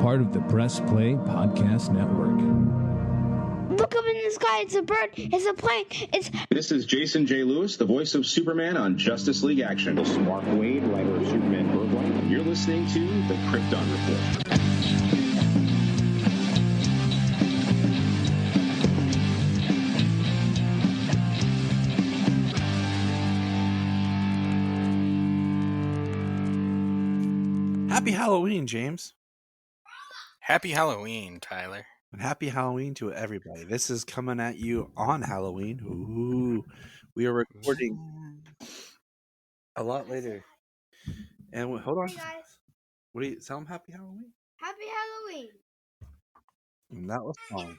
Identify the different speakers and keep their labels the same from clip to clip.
Speaker 1: part of the Press Play Podcast Network.
Speaker 2: Look up in the sky. It's a bird. It's a plane.
Speaker 3: This is Jason J. Lewis, the voice of Superman on Justice League Action.
Speaker 4: This is Mark Wade, writer of Superman Birthright.
Speaker 3: You're listening to the Krypton Report.
Speaker 5: Happy Halloween, James.
Speaker 6: Happy Halloween, Tyler.
Speaker 5: And happy Halloween to everybody. This is coming at you on Halloween. Ooh, we are recording a lot later. And hold on.
Speaker 2: Hey guys.
Speaker 5: What do you tell them? Happy Halloween.
Speaker 2: Happy Halloween.
Speaker 5: And that was fun.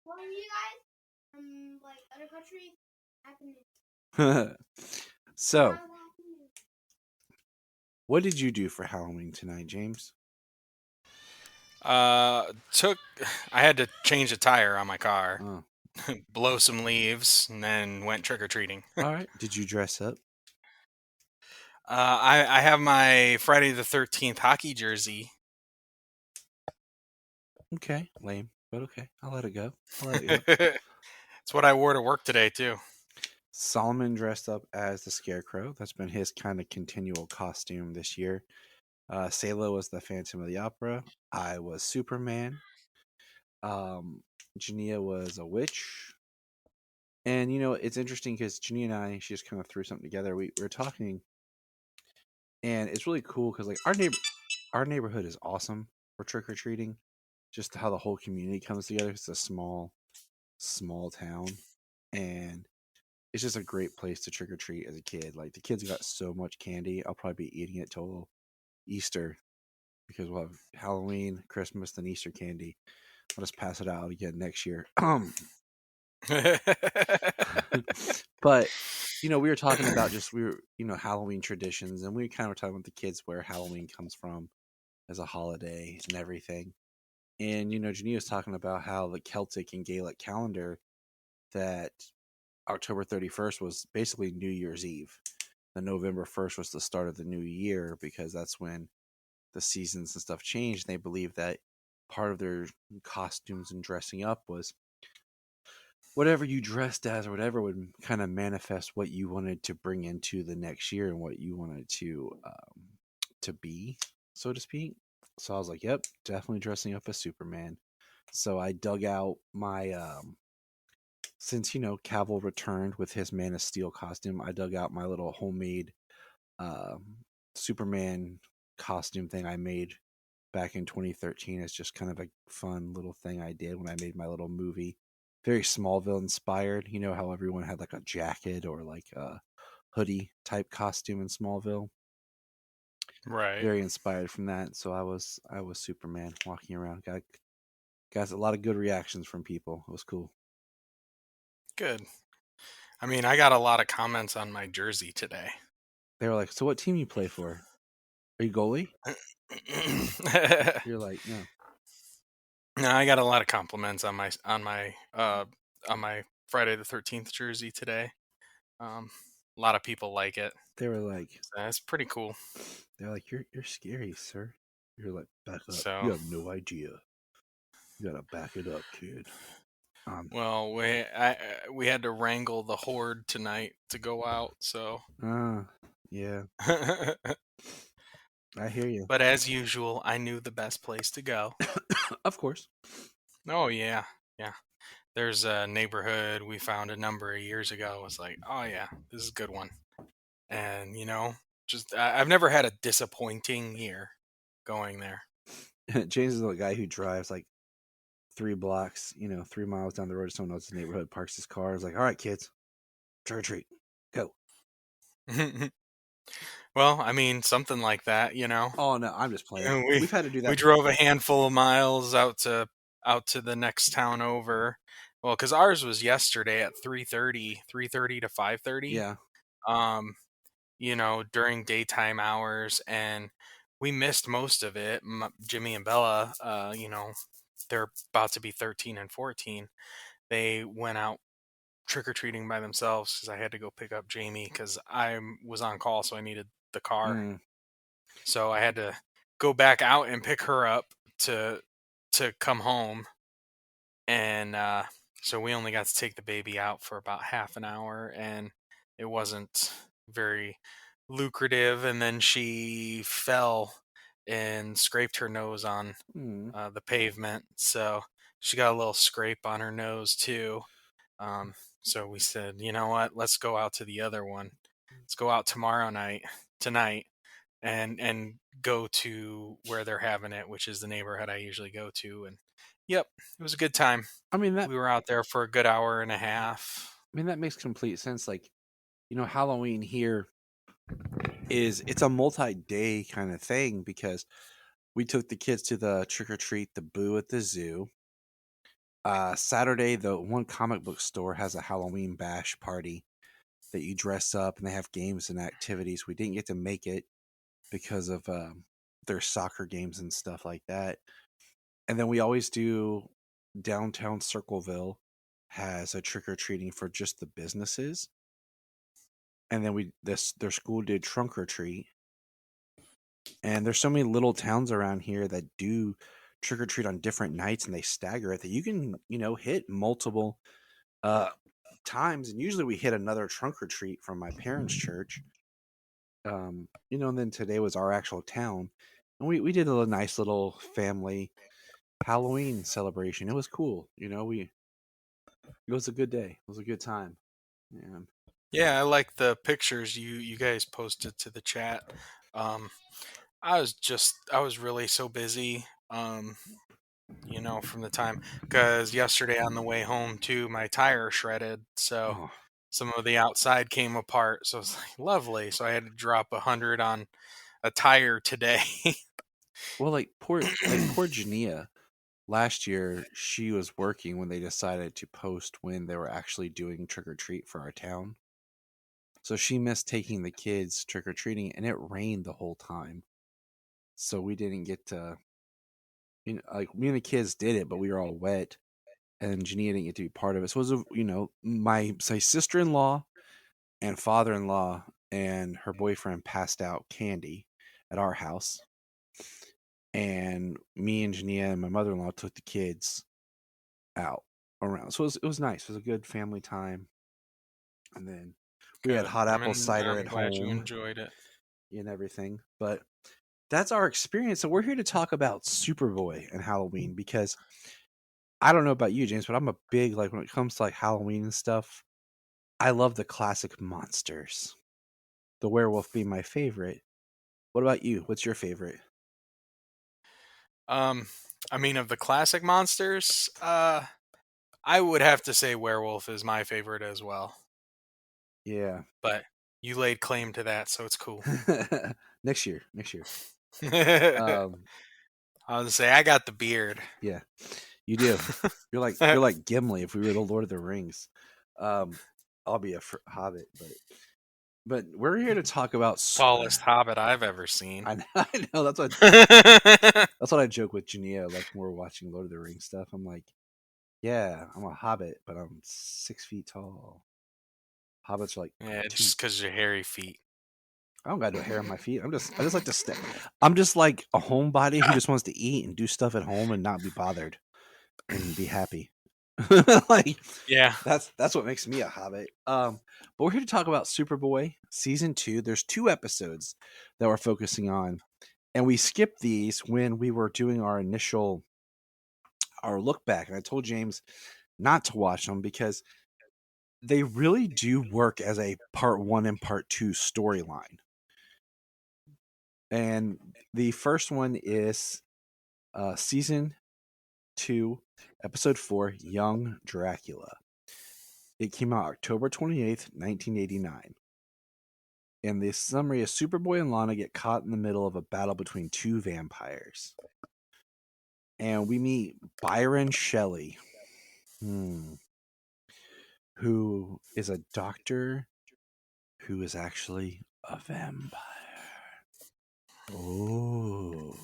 Speaker 2: What are you guys from other countries? Happy
Speaker 5: So, what did you do for Halloween tonight, James?
Speaker 6: I had to change a tire on my car,
Speaker 5: Oh.
Speaker 6: blow some leaves, and then went trick-or-treating.
Speaker 5: All right. Did you dress up?
Speaker 6: I have my Friday the 13th hockey jersey.
Speaker 5: Okay. Lame, but okay. I'll let it go.
Speaker 6: It's what I wore to work today, too.
Speaker 5: Solomon dressed up as the Scarecrow. That's been his kind of continual costume this year. Sayla was the Phantom of the Opera. I was Superman. Jania was a witch. And, it's interesting because Jania and I, she just kind of threw something together. We were talking, and it's really cool because, our neighborhood is awesome for trick-or-treating. Just how the whole community comes together. It's a small town. And it's just a great place to trick-or-treat as a kid. Like, the kids got so much candy. I'll probably be eating it till Easter because we'll have Halloween, Christmas, then Easter candy. I'll just pass it out again next year. But, we were talking about Halloween traditions, and we kind of were talking with the kids where Halloween comes from as a holiday and everything. And, Jania was talking about how the Celtic and Gaelic calendar that October 31st was basically New Year's Eve. The November 1st was the start of the new year because that's when the seasons and stuff changed. They believed that part of their costumes and dressing up was whatever you dressed as or whatever would kind of manifest what you wanted to bring into the next year and what you wanted to be, so to speak. So I was like, yep, definitely dressing up as Superman. So I dug out my since Cavill returned with his Man of Steel costume, I dug out my little homemade Superman costume thing I made back in 2013. It's just kind of a fun little thing I did when I made my little movie. Very Smallville inspired. You know how everyone had like a jacket or like a hoodie type costume in Smallville?
Speaker 6: Right.
Speaker 5: Very inspired from that. So I was Superman walking around. Got a lot of good reactions from people. It was cool.
Speaker 6: Good. I mean, I got a lot of comments on my jersey today.
Speaker 5: They were like, so what team you play for? Are you goalie? You're like, no.
Speaker 6: No, I got a lot of compliments on my Friday the 13th jersey today. A lot of people like it.
Speaker 5: They were like,
Speaker 6: that's pretty cool.
Speaker 5: They're like, you're scary, sir. You're like, back up.
Speaker 6: So,
Speaker 5: you have no idea. You gotta back it up, kid.
Speaker 6: Well, we had to wrangle the horde tonight to go out, so.
Speaker 5: Yeah. I hear you.
Speaker 6: But as usual, I knew the best place to go.
Speaker 5: Of course.
Speaker 6: Oh, yeah. There's a neighborhood we found a number of years ago. It was like, oh, yeah, this is a good one. And, just I've never had a disappointing year going there.
Speaker 5: James is the guy who drives like 3 blocks, 3 miles down the road to someone else's neighborhood, parks his car. Is like, all right, kids, trick or treat, go.
Speaker 6: Well, I mean, something like that,
Speaker 5: Oh no, I'm just playing. We've had to do that.
Speaker 6: We drove a handful of miles out to the next town over. Well, because ours was yesterday at 3:30 to 5:30.
Speaker 5: Yeah.
Speaker 6: During daytime hours, and we missed most of it. Jimmy and Bella, they're about to be 13 and 14. They went out trick-or-treating by themselves because I had to go pick up Jamie because I was on call, so I needed the car. So I had to go back out and pick her up to come home, and so we only got to take the baby out for about half an hour, and it wasn't very lucrative. And then she fell and scraped her nose on the pavement, so she got a little scrape on her nose too. So we said, you know what, let's go out to the other one. Let's go out tonight, and go to where they're having it, which is the neighborhood I usually go to. And yep, it was a good time.
Speaker 5: I mean,
Speaker 6: We were out there for a good hour and a half.
Speaker 5: that makes complete sense. Like, Halloween here it's a multi-day kind of thing, because we took the kids to the trick-or-treat, the Boo at the zoo. Saturday, the one comic book store has a Halloween bash party that you dress up, and they have games and activities. We didn't get to make it because of their soccer games and stuff like that. And then we always do downtown Circleville has a trick-or-treating for just the businesses. And then their school did trunk or treat. And there's so many little towns around here that do trick or treat on different nights, and they stagger it, that you can, hit multiple times. And usually we hit another trunk or treat from my parents' church. And then today was our actual town. And we did a nice little family Halloween celebration. It was cool. It was a good day. It was a good time. And
Speaker 6: Yeah, I like the pictures you guys posted to the chat. I was really so busy, from the time, because yesterday on the way home too, my tire shredded, so some of the outside came apart. So it's like lovely. So I had to drop 100 on a tire today.
Speaker 5: well, like poor Jania. Last year, she was working when they decided to post when they were actually doing trick or treat for our town. So she missed taking the kids trick or treating, and it rained the whole time. So we didn't get to, like, me and the kids did it, but we were all wet, and Jania didn't get to be part of it. So it was, my sister-in-law and father-in-law and her boyfriend passed out candy at our house. And me and Jania and my mother-in-law took the kids out around. So it was nice. It was a good family time. And then we had hot apple cider at home.
Speaker 6: I'm glad you enjoyed it.
Speaker 5: And everything. But that's our experience. So we're here to talk about Superboy and Halloween, because I don't know about you, James, but I'm a big, like, when it comes to like Halloween and stuff, I love the classic monsters. The werewolf being my favorite. What about you? What's your favorite?
Speaker 6: Of the classic monsters, I would have to say werewolf is my favorite as well.
Speaker 5: Yeah.
Speaker 6: But you laid claim to that, so it's cool.
Speaker 5: Next year.
Speaker 6: I was gonna say, I got the beard.
Speaker 5: Yeah, you do. You're like Gimli if we were the Lord of the Rings. I'll be a hobbit, but we're here to talk about
Speaker 6: tallest hobbit I've ever seen.
Speaker 5: I know that's what I joke with Jania, like, when we're watching Lord of the Rings stuff. I'm like, yeah, I'm a hobbit, but I'm 6 feet tall. Hobbits are like,
Speaker 6: yeah, just because your hairy feet.
Speaker 5: I don't got no hair on my feet. I just like to stay. I'm just like a homebody who just wants to eat and do stuff at home and not be bothered and be happy. Like,
Speaker 6: yeah,
Speaker 5: that's what makes me a hobbit. But we're here to talk about Superboy season 2. There's 2 episodes that we're focusing on, and we skipped these when we were doing our look back. And I told James not to watch them because they really do work as a part 1 and part 2 storyline. And the first one is season 2, episode 4, Young Dracula. It came out October 28th, 1989. And the summary is Superboy and Lana get caught in the middle of a battle between 2 vampires. And we meet Byron Shelley, who is a doctor who is actually a vampire. Oh,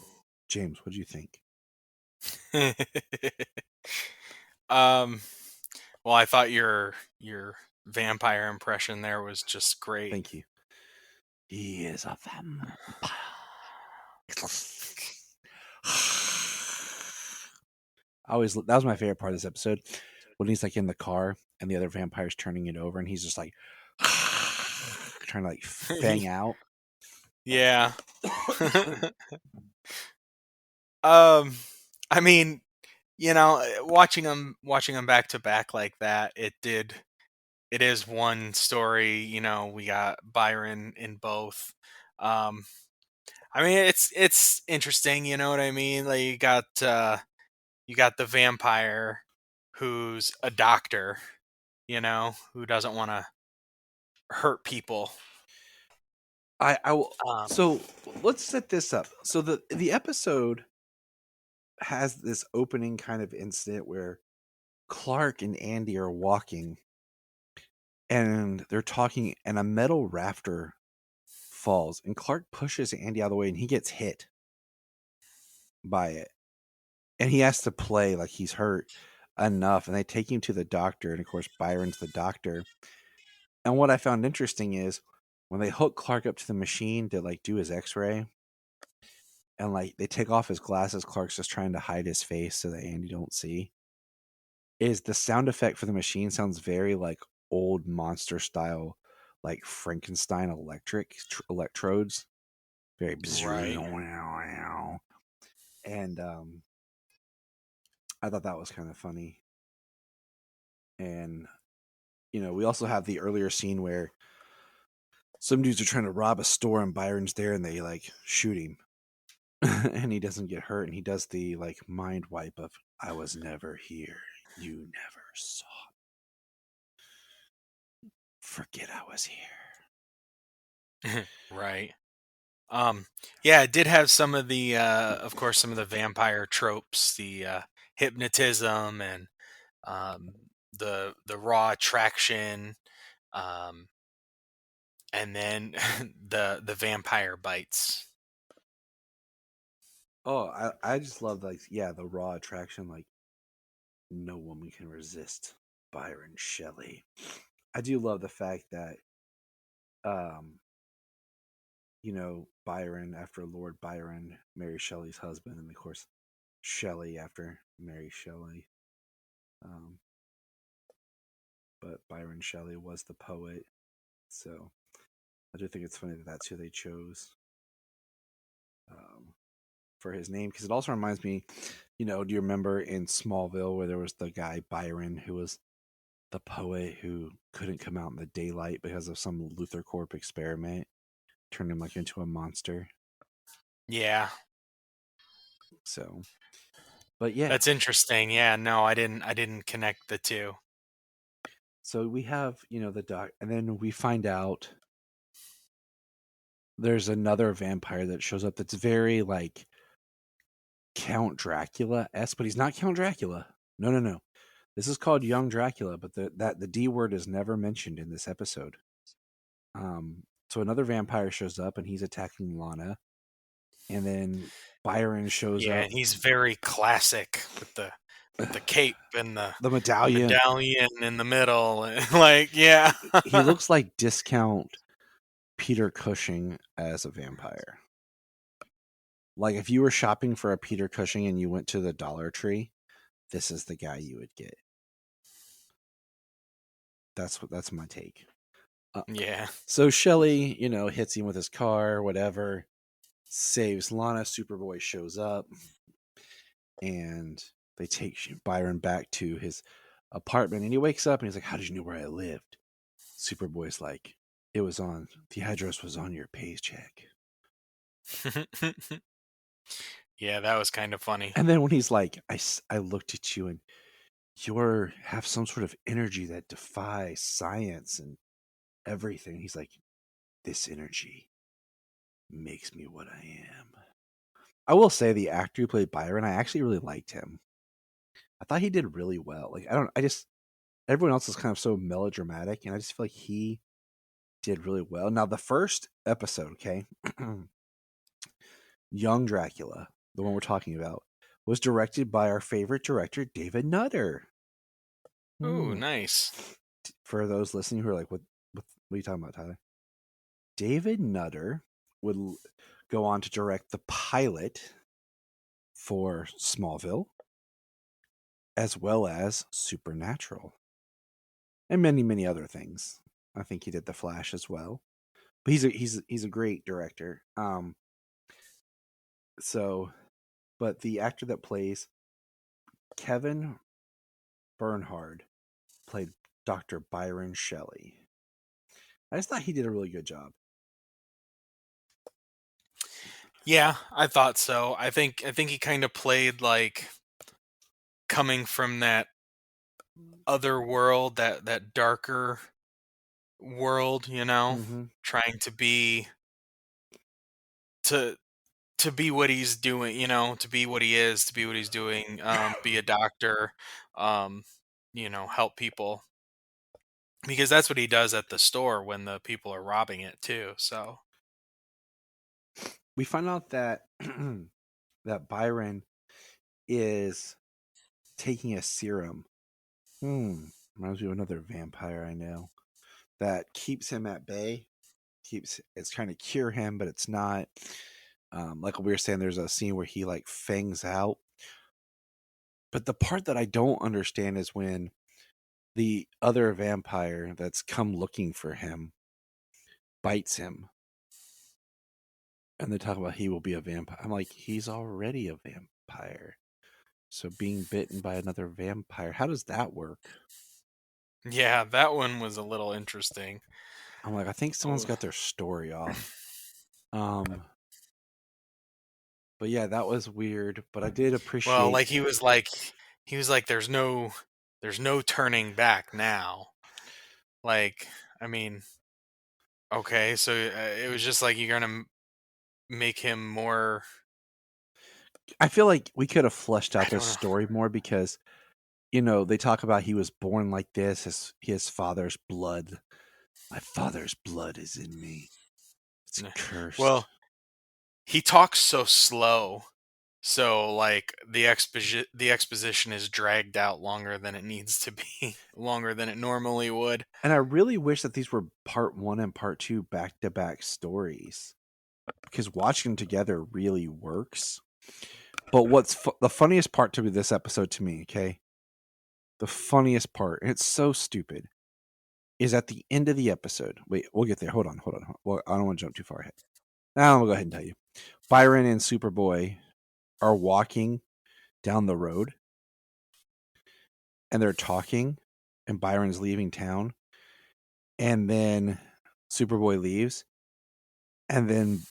Speaker 5: James, what do you think?
Speaker 6: Well, I thought your vampire impression there was just great.
Speaker 5: Thank you. He is a vampire. That was my favorite part of this episode, when he's like in the car and the other vampire's turning it over and he's just like trying to like fang out.
Speaker 6: Yeah. I mean, watching them back to back like that, it is one story. We got Byron in both. I mean, it's interesting. You know what I mean? Like you got the vampire who's a doctor, who doesn't want to hurt people.
Speaker 5: I will.
Speaker 6: Um,
Speaker 5: So let's set this up. So the episode has this opening kind of incident where Clark and Andy are walking, and they're talking, and a metal rafter falls, and Clark pushes Andy out of the way, and he gets hit by it, and he has to play like he's hurt enough, and they take him to the doctor, and of course Byron's the doctor. And what I found interesting is when they hook Clark up to the machine to like do his x-ray, and like they take off his glasses, Clark's just trying to hide his face so that Andy don't see, is the sound effect for the machine sounds very like old monster style, like Frankenstein electrodes, very
Speaker 6: Right.
Speaker 5: and I thought that was kind of funny. And we also have the earlier scene where some dudes are trying to rob a store and Byron's there and they like shoot him and he doesn't get hurt, and he does the like mind wipe of "I was never here, you never saw me. Forget I was here."
Speaker 6: Right. Yeah, it did have some of the, of course, some of the vampire tropes, the hypnotism and the raw attraction, um, and then the vampire bites.
Speaker 5: Oh, I just love like the raw attraction, like no woman can resist Byron Shelley. I do love the fact that um Byron after Lord Byron, Mary Shelley's husband, and of course Shelley after Mary Shelley. But Byron Shelley was the poet, so I do think it's funny that that's who they chose for his name, because it also reminds me, do you remember in Smallville where there was the guy Byron who was the poet who couldn't come out in the daylight because of some Luthor Corp experiment, turned him like into a monster.
Speaker 6: Yeah.
Speaker 5: So, but yeah,
Speaker 6: That's interesting. Yeah, no, I didn't connect the two.
Speaker 5: so we have the doc, and then we find out there's another vampire that shows up that's very like Count Dracula-esque, but he's not Count Dracula. No. This is called Young Dracula, but the D word is never mentioned in this episode. So another vampire shows up and he's attacking Lana, and then Byron shows
Speaker 6: Yeah,
Speaker 5: up.
Speaker 6: and he's very classic with the cape and
Speaker 5: the medallion
Speaker 6: in the middle. Like, yeah.
Speaker 5: He looks like discount Peter Cushing as a vampire. Like if you were shopping for a Peter Cushing and you went to the Dollar Tree, this is the guy you would get. That's my take.
Speaker 6: Yeah.
Speaker 5: So Shelley, hits him with his car, whatever, saves Lana. Superboy shows up, and they take Byron back to his apartment, and he wakes up and he's like, "How did you know where I lived?" Superboy's like, the address was on your paycheck.
Speaker 6: Yeah, that was kind of funny.
Speaker 5: And then when he's like, I looked at you and you have some sort of energy that defies science and everything. He's like, this energy makes me what I am. I will say the actor who played Byron, I actually really liked him. I thought he did really well. Like, everyone else is kind of so melodramatic, and I just feel like he did really well. Now, the first episode, okay, Young Dracula, the one we're talking about, was directed by our favorite director, David Nutter.
Speaker 6: Ooh, nice.
Speaker 5: For those listening who are like, what are you talking about, Tyler? David Nutter would go on to direct the pilot for Smallville, as well as Supernatural, and many, many other things. I think he did The Flash as well. But he's a great director. But the actor that plays Kevin Bernhard played Dr. Byron Shelley. I just thought he did a really good job.
Speaker 6: Yeah, I thought so. I think he kind of played like coming from that other world, that darker world, trying to be to be what he's doing, to be what he is, to be what he's doing, be a doctor, help people. Because that's what he does at the store when the people are robbing it too. So
Speaker 5: we find out that that Byron is taking a serum. Reminds me of another vampire I know that keeps him at bay. It's trying to cure him, but it's not. Like we were saying, there's a scene where he like fangs out. But the part that I don't understand is when the other vampire that's come looking for him bites him. And they talk about he will be a vampire. I'm like, he's already a vampire. So being bitten by another vampire, how does that work?
Speaker 6: yeah, that one was a little interesting.
Speaker 5: I'm like, I think someone's got their story off. But yeah, that was weird. But I did appreciate.
Speaker 6: Well, like he was like, there's no turning back now. Like, I mean, okay, so it was just like you're gonna make him more.
Speaker 5: I feel like we could have fleshed out this story more because, they talk about he was born like this. His father's blood. My father's blood is in me. It's cursed.
Speaker 6: Well, he talks so slow, so like the exposition is dragged out longer than it needs to be, longer than it normally would.
Speaker 5: And I really wish that these were part 1 and part 2 back-to-back stories, because watching them together really works. But what's the funniest part to this episode to me, okay? The funniest part, and it's so stupid, is at the end of the episode. Wait, we'll get there. Hold on. Well, I don't want to jump too far ahead. Now I'll go ahead and tell you. Byron and Superboy are walking down the road, and they're talking, and Byron's leaving town, and then Superboy leaves, and then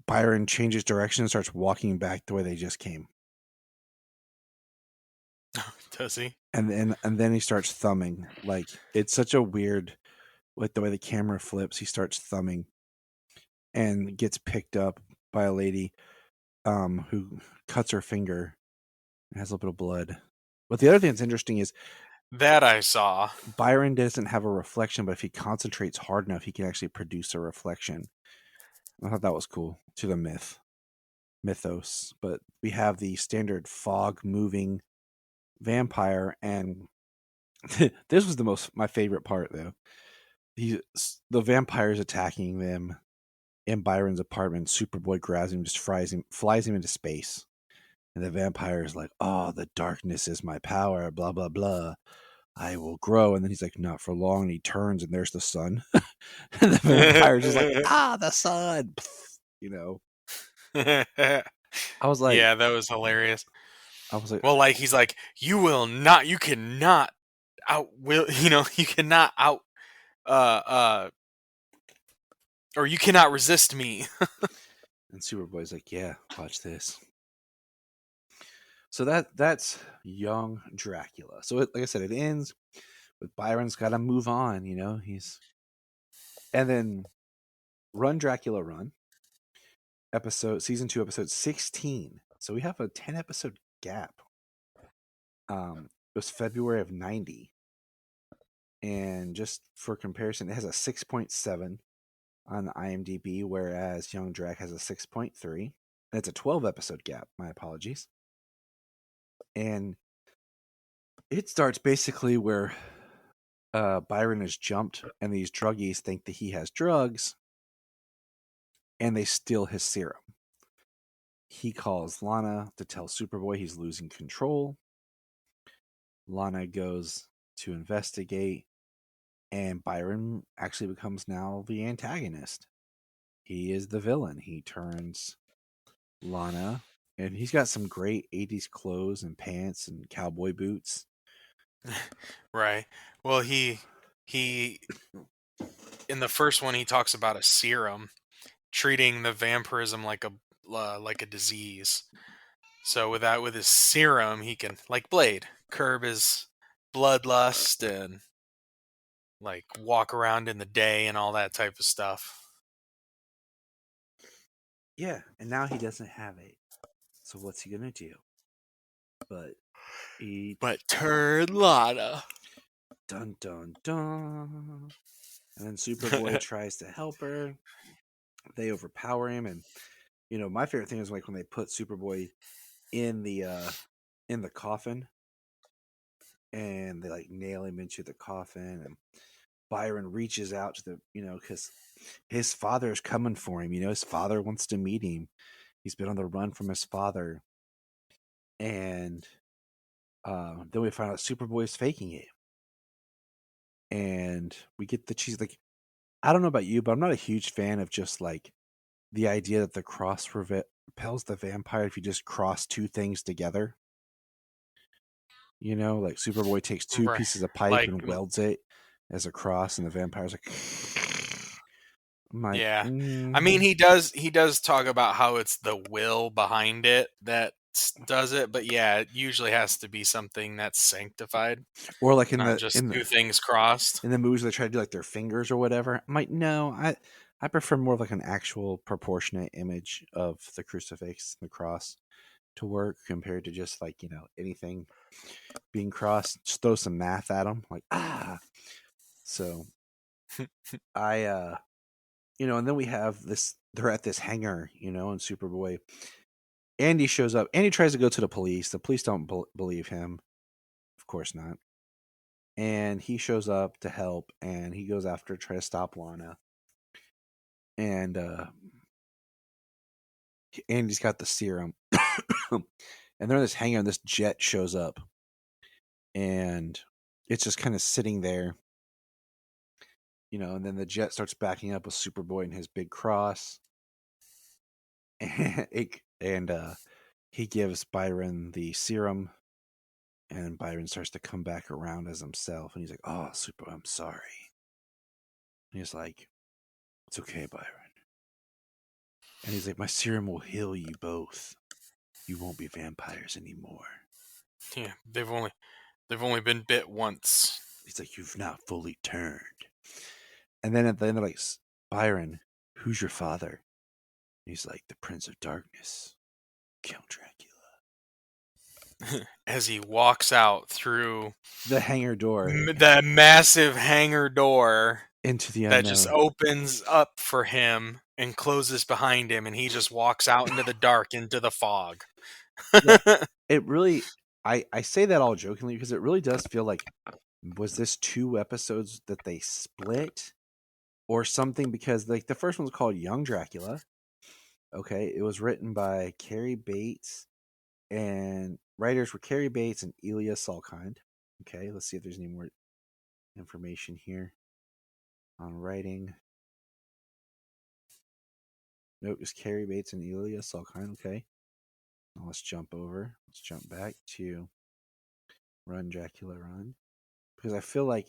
Speaker 5: Byron changes direction and starts walking back the way they just came.
Speaker 6: Does he?
Speaker 5: And then he starts thumbing. Like, it's such a weird, with the way the camera flips, he starts thumbing and gets picked up by a lady who cuts her finger and has a little bit of blood. But the other thing that's interesting is
Speaker 6: that I saw
Speaker 5: Byron doesn't have a reflection, but if he concentrates hard enough, he can actually produce a reflection. I thought that was cool to the mythos. But we have the standard fog moving vampire, and this was my favorite part though. The vampire is attacking them in Byron's apartment. Superboy grabs him, just flies him into space, and the vampire is like, "Oh, the darkness is my power, blah blah blah. I will grow." And then he's like, "Not for long." And he turns, and there's the sun. And the vampire's just like, the sun. I was like,
Speaker 6: yeah, that was hilarious.
Speaker 5: I was like,
Speaker 6: well, like he's like, you cannot or you cannot resist me.
Speaker 5: And Superboy's like, yeah, watch this. So that's young Dracula. So like I said, it ends with Byron's got to move on. And then Run Dracula Run, season 2, episode 16. So we have a 10 episode gap. It was February of 90. And just for comparison, it has a 6.7 on IMDb, whereas Young Drac has a 6.3. And it's a 12 episode gap. My apologies. And it starts basically where Byron is jumped, and these druggies think that he has drugs, and they steal his serum. he calls Lana to tell Superboy he's losing control. Lana goes to investigate, and Byron actually becomes now the antagonist. He is the villain. He turns Lana, and he's got some great 80s clothes and pants and cowboy boots.
Speaker 6: Right. Well, he in the first one he talks about a serum treating the vampirism like a disease. So with his serum, he can, like Blade, curb his bloodlust and like walk around in the day and all that type of stuff.
Speaker 5: Yeah, and now he doesn't have it. So what's he gonna do? But
Speaker 6: turn Lana.
Speaker 5: Dun dun dun. And then Superboy tries to help her. They overpower him, and my favorite thing is like when they put Superboy in the coffin, and they like nail him into the coffin, and Byron reaches out to the because his father is coming for him. His father wants to meet him. He's been on the run from his father, and then we find out Superboy is faking it, and we get the cheese. Like, I don't know about you, but I'm not a huge fan of just like the idea that the cross repels the vampire if you just cross two things together. Like Superboy takes two
Speaker 6: Right.
Speaker 5: pieces of pipe
Speaker 6: Like,
Speaker 5: and welds it as a cross, and the vampire's like, I'm like,
Speaker 6: yeah. I mean, he does talk about how it's the will behind it that does it, but yeah, it usually has to be something that's sanctified,
Speaker 5: or like
Speaker 6: not just two things crossed.
Speaker 5: In the movies they try to do like their fingers or whatever. I'm like, no, I prefer more of like an actual proportionate image of the crucifix, the cross, to work compared to just like anything being crossed. Just throw some math at them, like So I and then we have this. They're at this hangar, and Superboy. Andy shows up. Andy tries to go to the police. The police don't believe him. Of course not. And he shows up to help, and he goes after to try to stop Lana. And Andy's got the serum. And they're in this hangar, and this jet shows up. And it's just kind of sitting there. And then the jet starts backing up with Superboy and his big cross. And he gives Byron the serum, and Byron starts to come back around as himself, and he's like, "Oh, Super, I'm sorry." And he's like, "It's okay, Byron." And he's like, "My serum will heal you both. You won't be vampires anymore."
Speaker 6: Yeah, they've only been bit once.
Speaker 5: He's like, "You've not fully turned." And then at the end, they're like, "Byron, who's your father?" And he's like, "The Prince of Darkness, Count Dracula."
Speaker 6: As he walks out through
Speaker 5: the hangar door,
Speaker 6: the massive hangar door
Speaker 5: into the unknown
Speaker 6: that just opens up for him and closes behind him, and he just walks out into the dark, into the fog.
Speaker 5: It really, I say that all jokingly because it really does feel like, was this 2 episodes that they split or something? Because like the first one's called Young Dracula. Okay, it was written by Carrie Bates, and writers were Carrie Bates and Elia Salkind. Okay, let's see if there's any more information here on writing. Nope, it's Carrie Bates and Elia Salkind. Okay, now let's jump back to Run Dracula Run, because I feel like,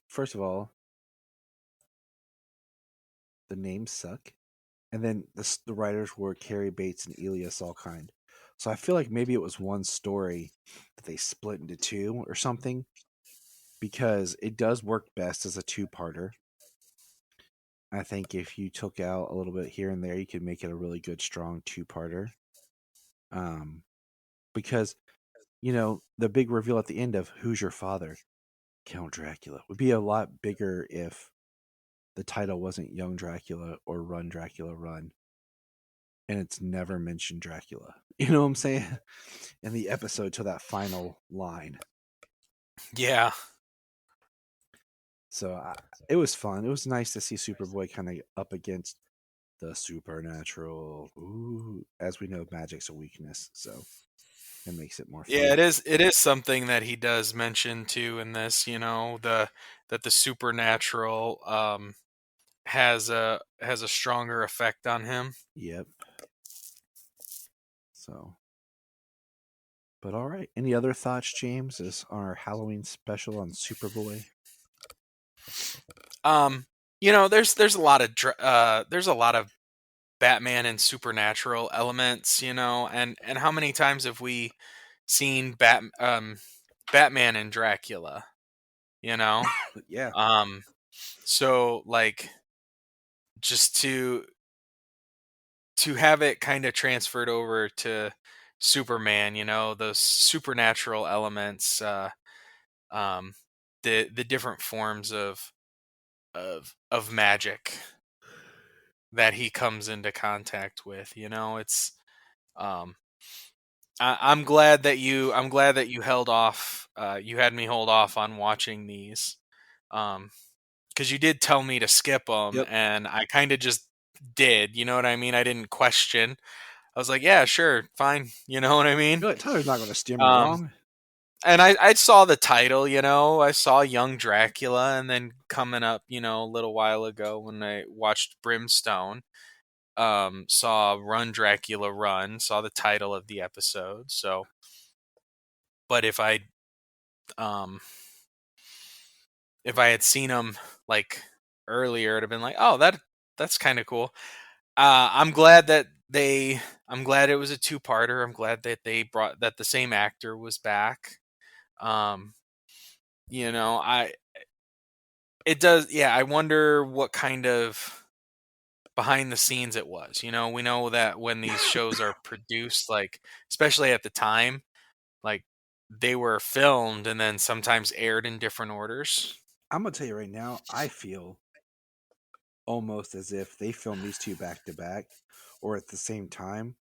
Speaker 5: first of all, the names suck, and then the writers were Carrie Bates and Elia Salkind. So I feel like maybe it was one story that they split into 2 or something, because it does work best as a 2-parter. I think if you took out a little bit here and there, you could make it a really good, strong 2-parter. Because, the big reveal at the end of who's your father, Count Dracula, would be a lot bigger if the title wasn't Young Dracula or Run Dracula Run, and it's never mentioned Dracula. You know what I'm saying? In the episode to that final line.
Speaker 6: Yeah.
Speaker 5: So it was fun. It was nice to see Superboy kind of up against the supernatural. Ooh, as we know, magic's a weakness, so it makes it more fun.
Speaker 6: Yeah, it is. It is something that he does mention too in this. That the supernatural has a stronger effect on him.
Speaker 5: Yep. So, but all right. Any other thoughts, James, is on our Halloween special on Superboy?
Speaker 6: There's a lot of Batman and supernatural elements, and how many times have we seen Batman and Dracula,
Speaker 5: Yeah.
Speaker 6: So like just to have it kind of transferred over to Superman, those supernatural elements, the different forms of magic that he comes into contact with, it's I'm glad that you held off, you had me hold off on watching these, because you did tell me to skip them.
Speaker 5: Yep.
Speaker 6: And I kind of just did, you know what I mean? I didn't question. I was like, yeah, sure, fine, you know what I mean?
Speaker 5: You're like, Tyler's not going to steer me wrong.
Speaker 6: And I saw the title, I saw Young Dracula, and then coming up, a little while ago when I watched Brimstone, saw Run Dracula Run, saw the title of the episode. So, but if I had seen them like earlier, it'd have been like, oh, that's kind of cool. I'm glad it was a two-parter. I'm glad that they brought that the same actor was back. It does. Yeah. I wonder what kind of behind the scenes it was. We know that when these shows are produced, like, especially at the time, like, they were filmed and then sometimes aired in different orders.
Speaker 5: I'm going to tell you right now, I feel almost as if they filmed these two back to back or at the same time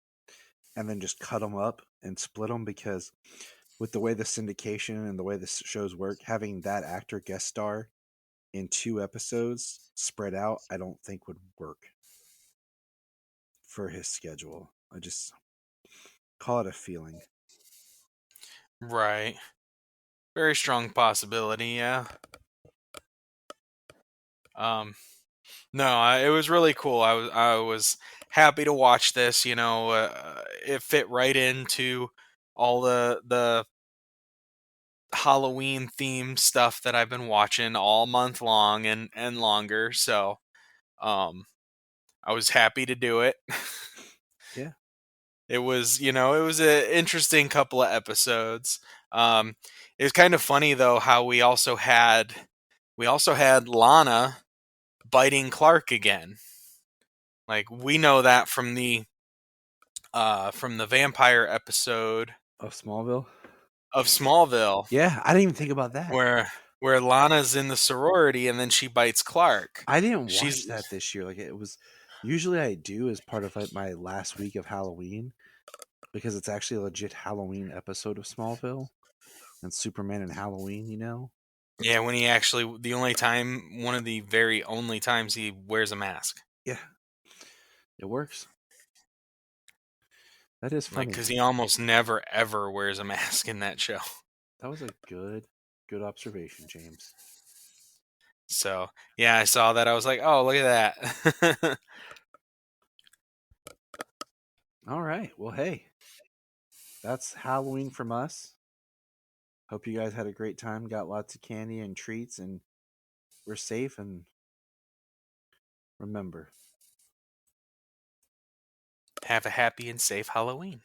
Speaker 5: and then just cut them up and split them, because with the way the syndication and the way the shows work, having that actor guest star in 2 episodes spread out, I don't think would work for his schedule. I just call it a feeling.
Speaker 6: Right. Very strong possibility, yeah. No, it was really cool. I was happy to watch this. It fit right into all the Halloween themed stuff that I've been watching all month long and longer. So, I was happy to do it.
Speaker 5: Yeah.
Speaker 6: It was an interesting couple of episodes. It was kind of funny though how we also had Lana biting Clark again. Like, we know that from the vampire episode
Speaker 5: of Smallville.
Speaker 6: Yeah,
Speaker 5: I didn't even think about that.
Speaker 6: Where Lana's in the sorority and then she bites Clark.
Speaker 5: I didn't watch that this year. Like, it was usually I do as part of like my last week of Halloween, because it's actually a legit Halloween episode of Smallville and Superman and Halloween,
Speaker 6: Yeah, when he actually, one of the very only times he wears a mask.
Speaker 5: Yeah. It works. That is funny.
Speaker 6: Because he almost never, ever wears a mask in that show.
Speaker 5: That was a good observation, James.
Speaker 6: So, yeah, I saw that. I was like, oh, look at that.
Speaker 5: All right. Well, hey, that's Halloween from us. Hope you guys had a great time, got lots of candy and treats, and we're safe. And remember,
Speaker 6: have a happy and safe Halloween.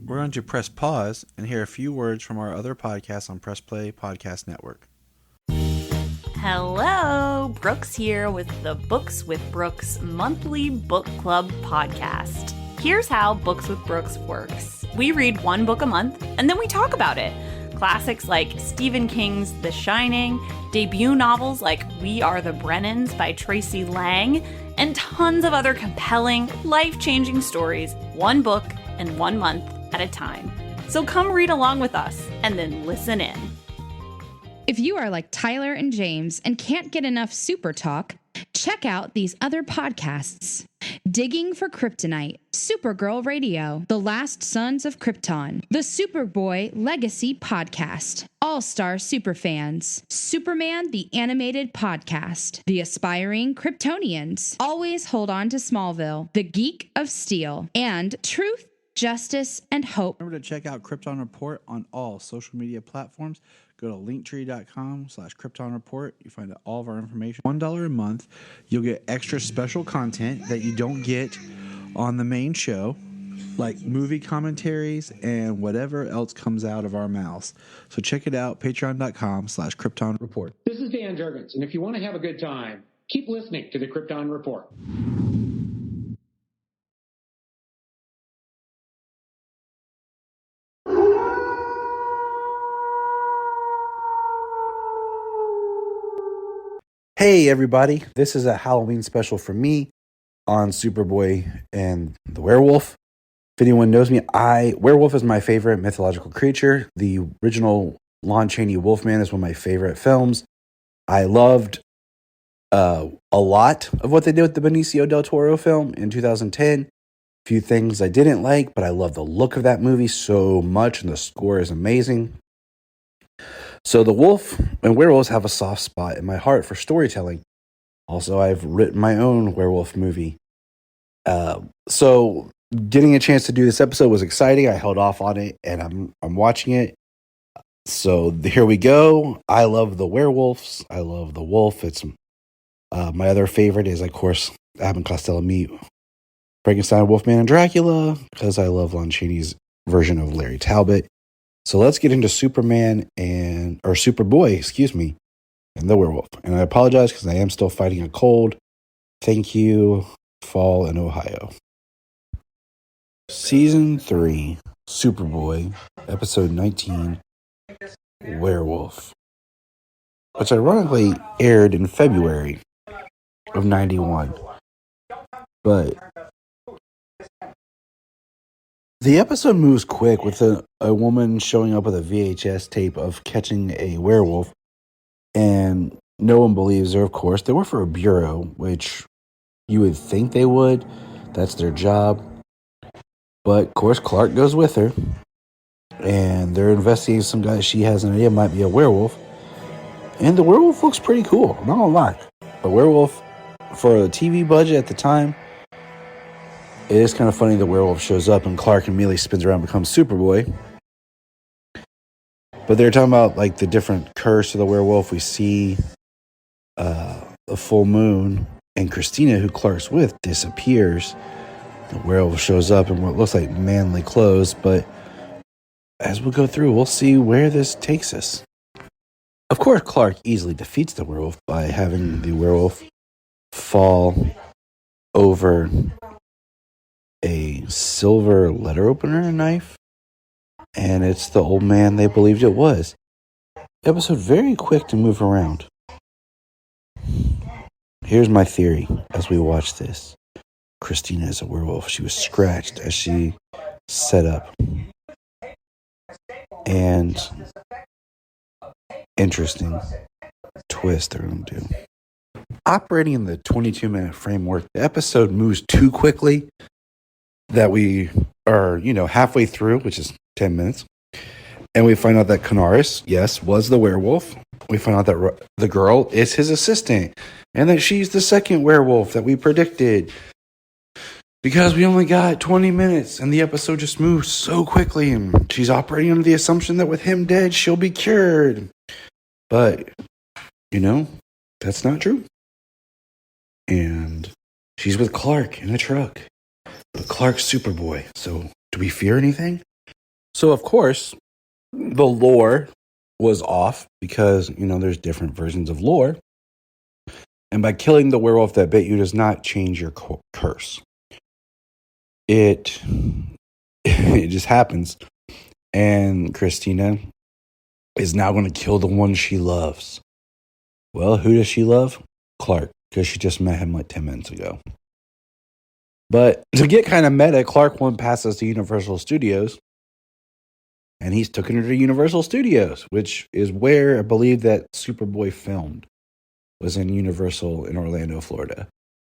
Speaker 5: We're going to press pause and hear a few words from our other podcasts on Press Play Podcast Network.
Speaker 7: Hello, Brooks here with the Books with Brooks monthly book club podcast. Here's how Books with Brooks works. We read one book a month and then we talk about it. Classics like Stephen King's The Shining, debut novels like We Are the Brennans by Tracy Lang, and tons of other compelling, life-changing stories, one book and 1 month at a time. So come read along with us and then listen in.
Speaker 8: If you are like Tyler and James and can't get enough super talk, check out these other podcasts. Digging for Kryptonite, Supergirl Radio, The Last Sons of Krypton, the Superboy Legacy Podcast, All-Star Superfans, Superman the Animated Podcast, The Aspiring Kryptonians, Always Hold On to Smallville, The Geek of Steel, and Truth, Justice, and Hope.
Speaker 9: Remember to check out Krypton Report on all social media platforms. Go to linktree.com/Krypton Report. You find out all of our information. $1 a month. You'll get extra special content that you don't get on the main show, like movie commentaries and whatever else comes out of our mouths. So check it out, patreon.com/Krypton Report.
Speaker 10: This is Dan Jurgens, and if you want to have a good time, keep listening to the Krypton Report.
Speaker 11: Hey everybody, this is a Halloween special for me on Superboy and the Werewolf. If anyone knows me, werewolf is my favorite mythological creature. The original Lon Chaney Wolfman is one of my favorite films. I loved a lot of what they did with the Benicio del Toro film in 2010. A few things I didn't like, but I love the look of that movie so much, and the score is amazing. So the wolf and werewolves have a soft spot in my heart for storytelling. Also, I've written my own werewolf movie. So getting a chance to do this episode was exciting. I held off on it, and I'm watching it. So here we go. I love the werewolves. I love the wolf. It's my other favorite is, of course, Abbott and Costello meet Frankenstein, Wolfman, and Dracula, because I love Lon Chaney's version of Larry Talbot. So let's get into Superboy, and the werewolf. And I apologize because I am still fighting a cold. Thank you, fall in Ohio. Season 3, Superboy, episode 19, Werewolf, which ironically aired in February of 91. But the episode moves quick with a woman showing up with a VHS tape of catching a werewolf, and no one believes her, of course. They work for a bureau, which you would think they would. That's their job. But, of course, Clark goes with her, and they're investigating some guy she has an idea might be a werewolf. And the werewolf looks pretty cool, not gonna lie. A werewolf, for a TV budget at the time, it is kind of funny the werewolf shows up and Clark immediately spins around and becomes Superboy. But they're talking about like the different curse of the werewolf. We see the full moon, and Christina, who Clark's with, disappears. The werewolf shows up in what looks like manly clothes, but as we go through, we'll see where this takes us. Of course, Clark easily defeats the werewolf by having the werewolf fall over a silver letter opener knife, and it's the old man they believed it was. Episode very quick to move around. Here's my theory as we watch this. Christina is a werewolf. She was scratched as she set up. And interesting twist they're going to do. Operating in the 22-minute framework, the episode moves too quickly that we are, halfway through, which is 10 minutes. And we find out that Canaris, yes, was the werewolf. We find out that the girl is his assistant, and that she's the second werewolf that we predicted. Because we only got 20 minutes, and the episode just moves so quickly, and she's operating under the assumption that with him dead, she'll be cured. But, that's not true. And she's with Clark in a truck. But Clark's Superboy, so do we fear anything? So, of course, the lore was off because, there's different versions of lore. And by killing the werewolf that bit you does not change your curse. It just happens. And Christina is now going to kill the one she loves. Well, who does she love? Clark, because she just met him like 10 minutes ago. But to get kind of meta, Clark went past us to Universal Studios and he's taken her to Universal Studios, which is where I believe that Superboy filmed, was in Universal in Orlando, Florida.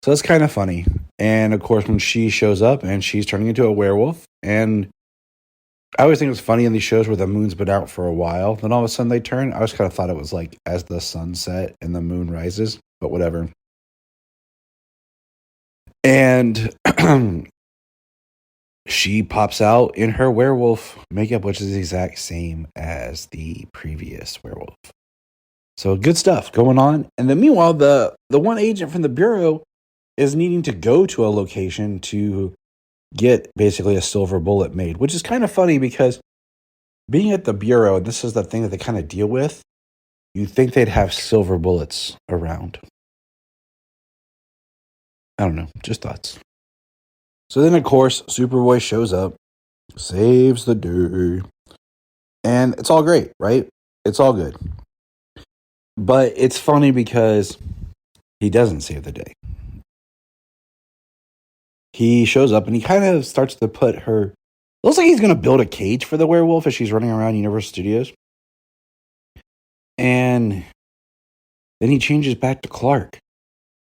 Speaker 11: So that's kind of funny. And of course, when she shows up and she's turning into a werewolf, and I always think it was funny in these shows where the moon's been out for a while, then all of a sudden they turn. I always kind of thought it was like as the sun set and the moon rises, but whatever. And she pops out in her werewolf makeup, which is the exact same as the previous werewolf. So good stuff going on. And then meanwhile, the one agent from the Bureau is needing to go to a location to get basically a silver bullet made, which is kind of funny because being at the Bureau, and this is the thing that they kind of deal with, you'd think they'd have silver bullets around. I don't know, just thoughts. So then, of course, Superboy shows up, saves the day, and it's all great, right? It's all good. But it's funny because he doesn't save the day. He shows up and he kind of starts to put her... Looks like he's going to build a cage for the werewolf as she's running around Universal Studios. And then he changes back to Clark.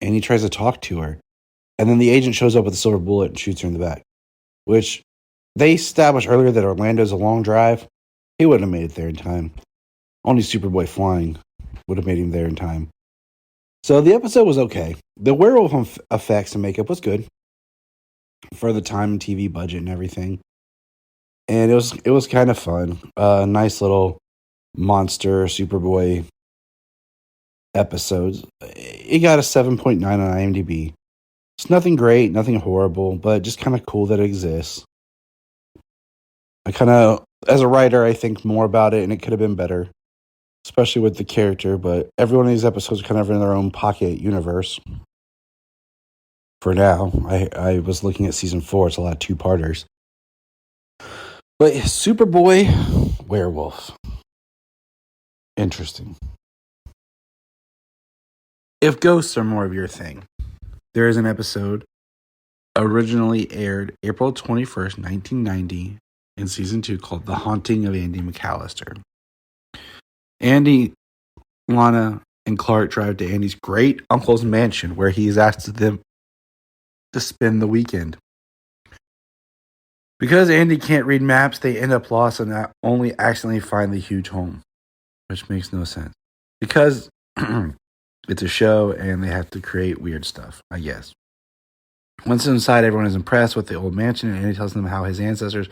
Speaker 11: And he tries to talk to her. And then the agent shows up with a silver bullet and shoots her in the back. Which they established earlier that Orlando's a long drive. He wouldn't have made it there in time. Only Superboy flying would have made him there in time. So the episode was okay. The werewolf effects and makeup was good for the time and TV budget and everything. And it was kind of fun. Nice little monster Superboy episodes. It got a 7.9 on IMDb. It's nothing great, nothing horrible, but just kind of cool that it exists. I kind of, as a writer, I think more about it, and it could have been better, especially with the character, but every one of these episodes are kind of in their own pocket universe. For now, I was looking at season 4. It's a lot of two-parters. But Superboy, werewolf. Interesting. If ghosts are more of your thing, there is an episode originally aired April 21st, 1990 in season 2 called The Haunting of Andy McAllister. Andy, Lana, and Clark drive to Andy's great uncle's mansion where he is asked them to spend the weekend. Because Andy can't read maps, they end up lost and not only accidentally find the huge home, which makes no sense. Because it's a show and they have to create weird stuff, I guess. Once inside, everyone is impressed with the old mansion, and Andy tells them how his ancestors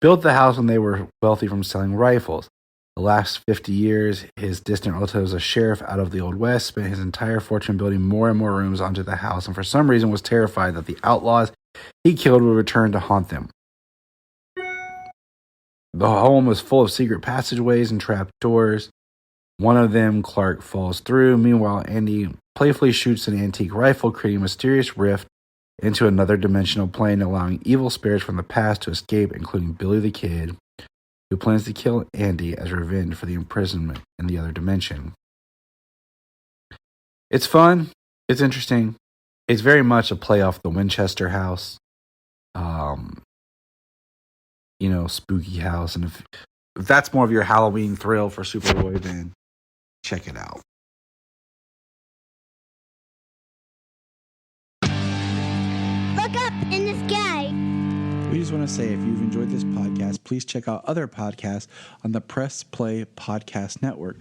Speaker 11: built the house when they were wealthy from selling rifles. The last 50 years, his distant relative was a sheriff out of the Old West, spent his entire fortune building more and more rooms onto the house, and for some reason was terrified that the outlaws he killed would return to haunt them. The home was full of secret passageways and trap doors. One of them, Clark, falls through. Meanwhile, Andy playfully shoots an antique rifle, creating a mysterious rift into another dimensional plane, allowing evil spirits from the past to escape, including Billy the Kid, who plans to kill Andy as revenge for the imprisonment in the other dimension. It's fun. It's interesting. It's very much a play off the Winchester house. Spooky house. And if that's more of your Halloween thrill for Superboy, then check it out.
Speaker 2: Look up in the sky.
Speaker 9: We just want to say if you've enjoyed this podcast, please check out other podcasts on the Press Play Podcast Network.